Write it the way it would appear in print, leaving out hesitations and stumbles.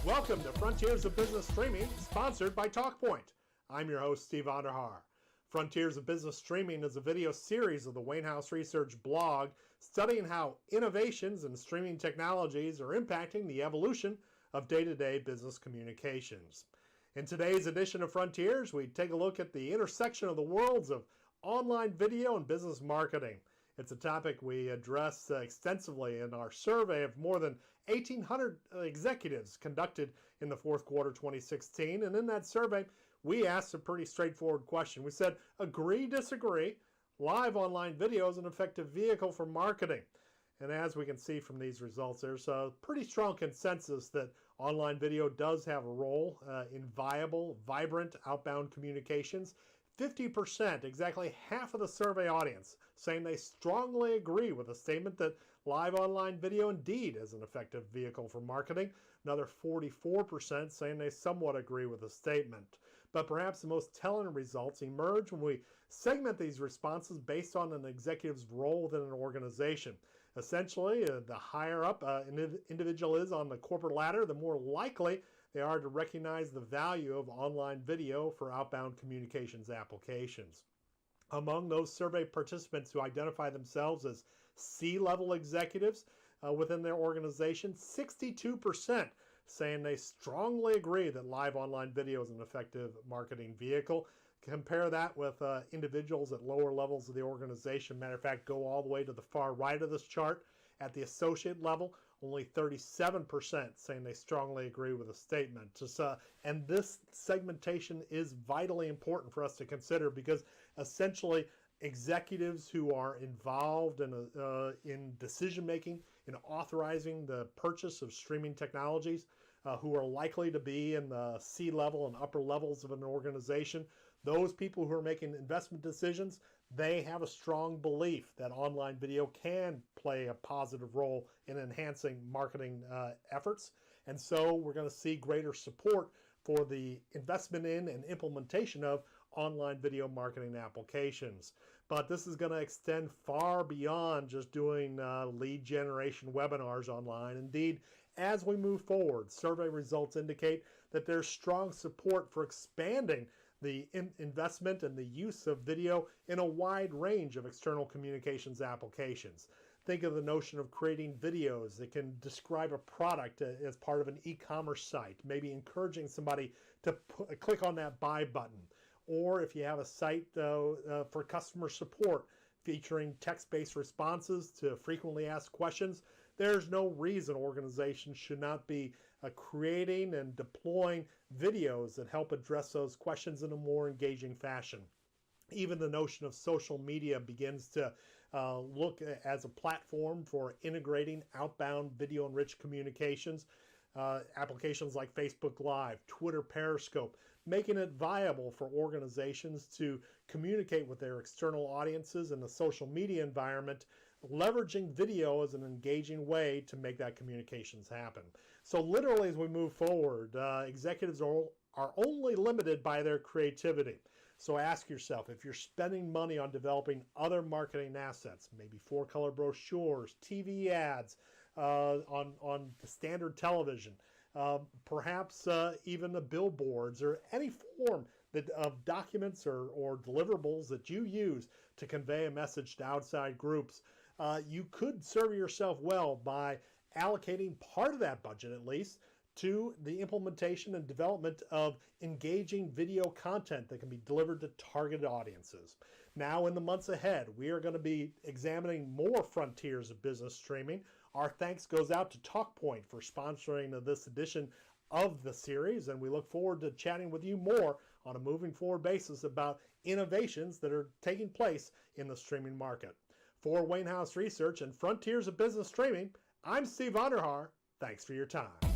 Welcome to Frontiers of Business Streaming, sponsored by TalkPoint. I'm your host, Steve Vanderhaar. Frontiers of Business Streaming is a video series of the Wainhouse Research blog studying how innovations in streaming technologies are impacting the evolution of day-to-day business communications. In today's edition of Frontiers, we take a look at the intersection of the worlds of online video and business marketing. It's a topic we address extensively in our survey of more than 1,800 executives conducted in the fourth quarter 2016. And in that survey, we asked a pretty straightforward question. We said, agree, disagree, live online video is an effective vehicle for marketing. And as we can see from these results, there's a pretty strong consensus that online video does have a role in viable, vibrant outbound communications. 50%, exactly half of the survey audience, saying they strongly agree with the statement that live online video indeed is an effective vehicle for marketing. Another 44% saying they somewhat agree with the statement. But perhaps the most telling results emerge when we segment these responses based on an executive's role within an organization. Essentially, the higher up an individual is on the corporate ladder, the more likely they are to recognize the value of online video for outbound communications applications. Among those survey participants who identify themselves as C-level executives within their organization, 62% saying they strongly agree that live online video is an effective marketing vehicle. Compare that with individuals at lower levels of the organization. Matter of fact, go all the way to the far right of this chart. At the associate level, only 37% saying they strongly agree with the statement. And this segmentation is vitally important for us to consider because essentially executives who are involved in decision-making, in authorizing the purchase of streaming technologies, who are likely to be in the C-level and upper levels of an organization, those people who are making investment decisions, they have a strong belief that online video can play a positive role in enhancing marketing efforts. And so we're going to see greater support for the investment in and implementation of online video marketing applications. But this is going to extend far beyond just doing lead generation webinars online. Indeed, as we move forward, survey results indicate that there's strong support for expanding the investment and the use of video in a wide range of external communications applications. Think of the notion of creating videos that can describe a product as part of an e-commerce site, maybe encouraging somebody to click on that buy button. Or if you have a site for customer support featuring text-based responses to frequently asked questions, there's no reason organizations should not be creating and deploying videos that help address those questions in a more engaging fashion. Even the notion of social media begins to look as a platform for integrating outbound video-enriched communications. Applications like Facebook Live, Twitter Periscope, making it viable for organizations to communicate with their external audiences in the social media environment, leveraging video as an engaging way to make that communications happen. So literally as we move forward, executives are only limited by their creativity. So ask yourself, if you're spending money on developing other marketing assets, maybe 4-color brochures, TV ads, on the standard television, perhaps even the billboards or any form of documents or deliverables that you use to convey a message to outside groups, you could serve yourself well by allocating part of that budget at least to the implementation and development of engaging video content that can be delivered to targeted audiences. Now in the months ahead, we are going to be examining more frontiers of business streaming. Our thanks goes out to TalkPoint for sponsoring this edition of the series, and we look forward to chatting with you more on a moving forward basis about innovations that are taking place in the streaming market. For Wainhouse Research and Frontiers of Business Streaming, I'm Steve Vanderhaar. Thanks for your time.